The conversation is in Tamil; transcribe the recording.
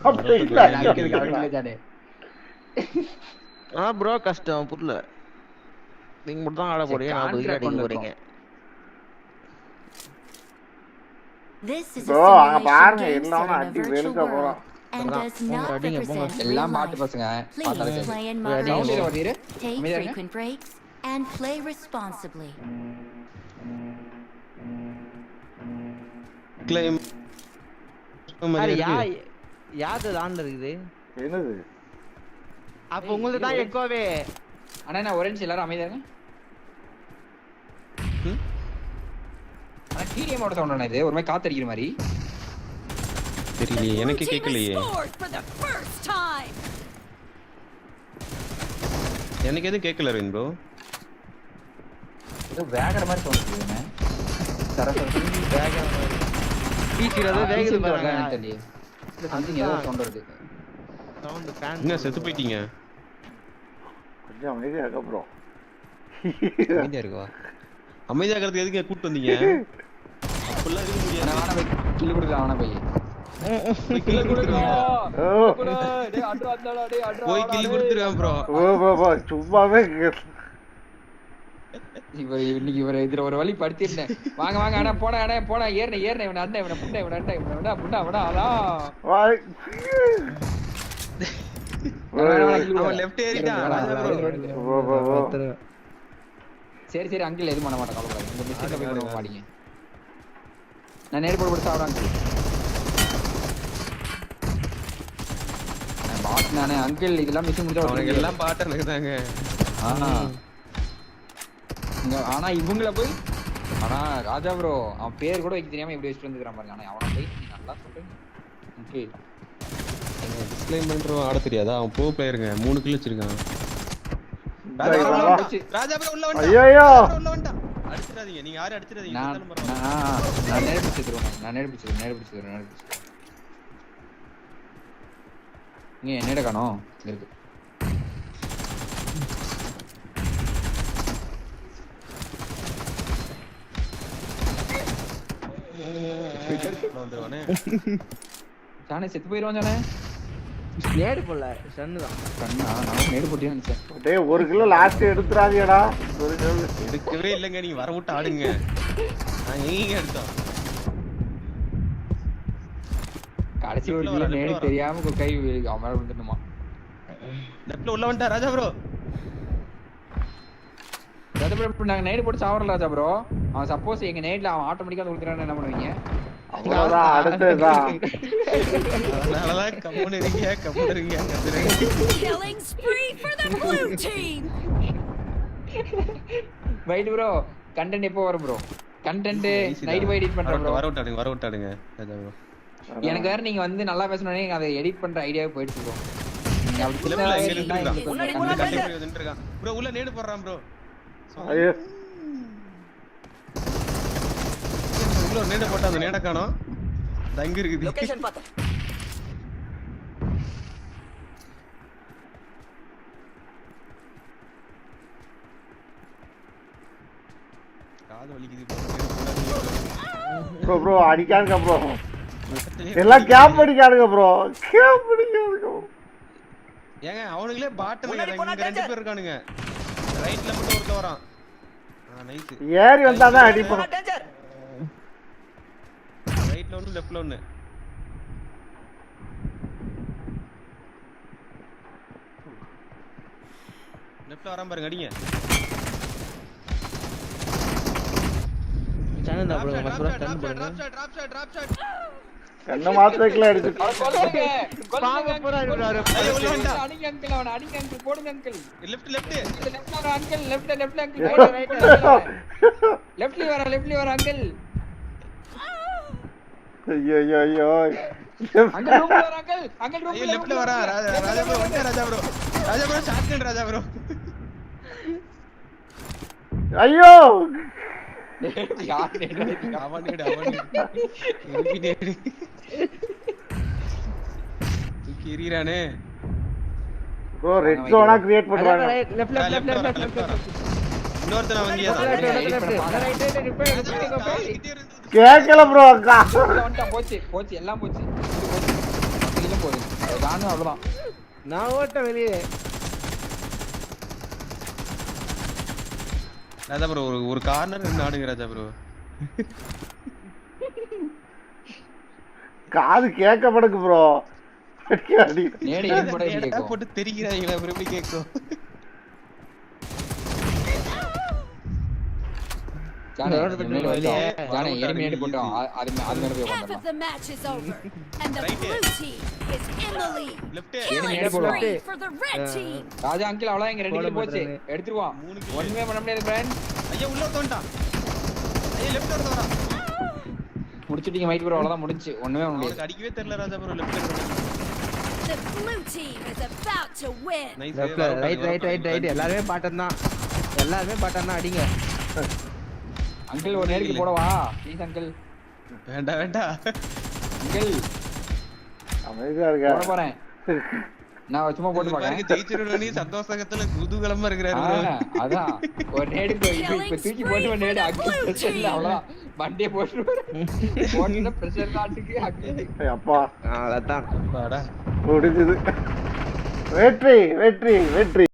அப்படி இல்ல அடிக்கிறதுக்கு அவனுக்கு இல்ல தானே. ப்ரோ கஷ்டம் புரியல. நீங்க மட்டும் தான் ஆட போறீங்க, நான் பதிலா அடிக்க போறீங்க. ப்ரோ அங்க பாருங்க எல்லாரும் அடி வெளுக்க போறோம். எல்லாம் மாட்டு பசங்க. சவுண்டில வரீரு. and play responsibly. கிளைம் யாரு லாண்ட்ல இருக்குது? என்னது? அப்ப உங்களுக்கு தான் எக்கோவே. அண்ணா நான் ஒரே நிமிஷம் எல்லாரும் அமைதியா இருங்க. அண்ணா டிடிஎம் ஓட சவுண்ட் இது ஒரு மாதிரி காத்து அடிக்கிற மாதிரி. தெரியலையே எனக்கு கேட்கலையே. எனக்கு எதுவும் கேட்கல ரவின் ப்ரோ. இது வேகற மாதிரி சவுண்ட் இருக்குங்க. சரசர வேகற மாதிரி. பீச்சிரது வேகது பாருங்க. தெரியல. இது சம்திங் ஏதோ சவுண்ட் வருது. Sound fan. என்ன செத்து போயிட்டீங்க? கொஞ்சம் அமைதியா இருக்க ப்ரோ. அமைதியா இருக்கவா? அமைதியா இருக்கிறதுக்கு எதுக்கு கூட்டி வந்தீங்க? அப்பலாம் இருக்க முடியாது. நான் போய் கில் கொடுக்கலாம் அவன போய். கில் கொடுத்துருவேன். டேய் அட்ரா அடடா டேய் அட்ரா. போய் கில் கொடுத்துருவேன் ப்ரோ. ஓ சும்மாவே இன்னைக்கு இதுல ஒரு வழி படுத்திருந்தேன். வாங்க வாங்க அண்ணா போடா அண்ணா போடா ஏறனே இவன அண்ணா இவன புண்டை இவன அண்ணா இவன புண்டா அவடா அதா. அவன் லெஃப்ட் ஏறிட்டான். சரி சரி அங்கிள் எதுவும் பண்ண மாட்டேன் கவலைப்படாத. இந்த மிஸ்டேக்ல போய் கொடுக்க மாட்டீங்க. நான் நேர் போட்டு கொடுத்து சாப்பிடாங்க. நான் பாஸ் நானே அங்கிள் இதெல்லாம் மிஸ் முடிஞ்சா அவனுக்கு எல்லாம் பாட்டு இருக்குதாங்க. ஆனா இவங்கள போய் ஆனா ராஜா ப்ரோ அவன் பேர் கூட வைக்க தெரியாம இப்படி வச்சுட்டு வந்துக்கிறான் பாருங்க. ஆனா அவனை போய் நீ நல்லா சொல்றீங்க. ஓகே டிஸ்க்ளைம் பண்றவன் ஆட தெரியாதா? அவன் ப்ரோ பிளேயருங்க. 3 கில் வச்சிருக்கான். ராஜா ப்ரோ உள்ள வந்தா. ஐயோ உள்ள வந்தா. அடிச்சிராதீங்க. நீங்க யாரும் அடிச்சிராதீங்க. நான் நேர் பிடிச்சிடுறேன். நான் நேர் பிடிச்சிடுறேன். நீ என்னடா காணோம் இருக்கு. சானே செத்து போயிடுவான் சானே. நேடு போல சன்னு தான். கண்ணா நான் நேடு போட்டியா நினைச்சேன். டேய் 1 கிலோ லாஸ்ட் எடுத்துறாதீங்கடா. எடுக்கவே இல்லங்க. நீங்க வர விட்டு ஆடுங்க. நான் எங்க எடுத்தோம். கடைசி ஒரு கிலோ நேடு தெரியாம ஒரு கை அவன் மேல விழுந்துட்டோமா. லெஃப்ட்ல உள்ள வந்துட்டா ராஜா ப்ரோ. ராஜா ப்ரோ நாங்க நேடு போட்டு சாவறல ராஜா ப்ரோ. அவன் சப்போஸ் எங்க நேட்ல அவன் ஆட்டோமேட்டிக்கா கொடுத்துறானே என்ன பண்ணுவீங்க? அவ்வளவுதான் அடுத்ததான். அதனாலதான் கம்முன்னு இருங்க. Killing spree for the blue team. Wait bro content எப்போ வரும் ப்ரோ? கண்டென்ட் நைட் பை எடிட் பண்றேன் ப்ரோ. வர விட்டாடுங்க ராஜா ப்ரோ. எனக்கு வேற நீங்க வந்து நல்லா பேசணும்னே அதை எடிட் பண்ற ஐடியாவே போயிடுச்சு ப்ரோ. நீங்க அப்படி சொல்லுங்க. ப்ரோ உள்ள நேடு போடுறான் ப்ரோ. ஐயோ உள்ள நேடு போட்டா அந்த நேட காணோம். தங்க இருக்குது. லொகேஷன் பாத்து. காது வலிக்குது ப்ரோ. ப்ரோ அடிக்கானுங்க ப்ரோ. எல்லாம் கேப் அடிக்கானுங்க ப்ரோ. ஏங்க அவனுங்களே பாட்டில் இங்க 2 பேர் இருக்கானுங்க. ரைட்ல மட்டும் ஒருத்த வரான். நைஸ். ஏறி வந்தாதான் அடிப்போம். ரைட்ல ஒன்னு லெஃப்ட்ல ஒன்னு. லெஃப்ட்ல வரான் பாருங்க அடிங்க. சன்னு தான் ப்ரோ. மஸ்ரா சன்னு போடுங்க. Drop shot. கண்ண மாத்திரக்கல அடிச்சு. பாங்க போறாரு ப்ரோ. அடிங்க அங்கிள் அவன அடிங்க அங்கிள் போடுங்க அங்கிள். லெஃப்ட் வர அங்கிள் லெஃப்ட் அங்கிள் ரைட் லெஃப்ட்லி வர அங்கிள். ஐயோ அங்கிள் ரூம்ல வர அங்கிள் ரூம்ல லெஃப்ட்ல வரா. ராஜா ப்ரோ வந்து ராஜா ப்ரோ ஷாட்கன் ராஜா ப்ரோ. ஐயோ யார் நேடு அவன் நேடு கிரிரானே ப்ரோ. ரெட் ஜோனா கிரியேட் பண்றாங்க. லெஃப்ட் இன்னொருத்தன வந்தியா? கேக்கல ப்ரோ. அக்கா போச்சு எல்லாம் போச்சு. கிலோ போகுது. நானும் அவ்வளவுதான். நான் ஓட்ட வெளியே. ராஜா ப்ரோ ஒரு கார்னர் இருந்து ஆடுங்க ராஜா ப்ரோ. காது கேட்க படுக்கு ப்ரோ. நேடு ஏன் போட கேக்கும். போட்டு தெரிகிறாங்களா ப்ரோ எப்படி கேக்கும். ஜானே எலிமினேட் போட்டோம். அது மேல போய் Half of உட்கார்ந்தலாம். the match is over, and the blue team is in the lead. Left Killing spree for the red team. Raja uncle அவ்வளவு இங்க 2 கிலோ போச்சு. எடுத்துருவான். ஒண்ணுமே பண்ண முடியாது பிராண்ட். ஐயா உள்ள தோண்டான். ஐயா லெஃப்ட் ஓட வரா. முடிச்சிட்டீங்க மைட் ப்ரோ அவ்வளவுதான் முடிஞ்சு. ஒண்ணுமே பண்ண முடியாது. அவனுக்கு அடிக்கவே தெரியல Raja bro left. The blue team is about to win. Nice. Right எல்லாரும் பாட்டன் தான். எல்லாரும் பாட்டன் தான் அடிங்க. அங்கிள் ஒரு நேருக்கு போடவா ப்ளீஸ் அங்கிள். வேண்டாம் வேண்டாம் அங்கிள் அமைதியா இருக்க. போட போறேன். நான் சும்மா போட்டு பாருங்க பாக்கறேன். ஜெயிச்சிரோனி சந்தோஷத்துல குதூகலமா இருக்கறாரு ப்ரோ. அதான் ஒரு நேடு இப்ப தூக்கி போட்டு ஒரு நேடு அங்கிள் அவ்வளவுதான். வண்டியை போட்டு போட்டுல பிரஷர் காட்டுக்கு அங்கிள். அப்பா அதான் வாடா. முடிஞ்சது. வெற்றி வெற்றி வெற்றி.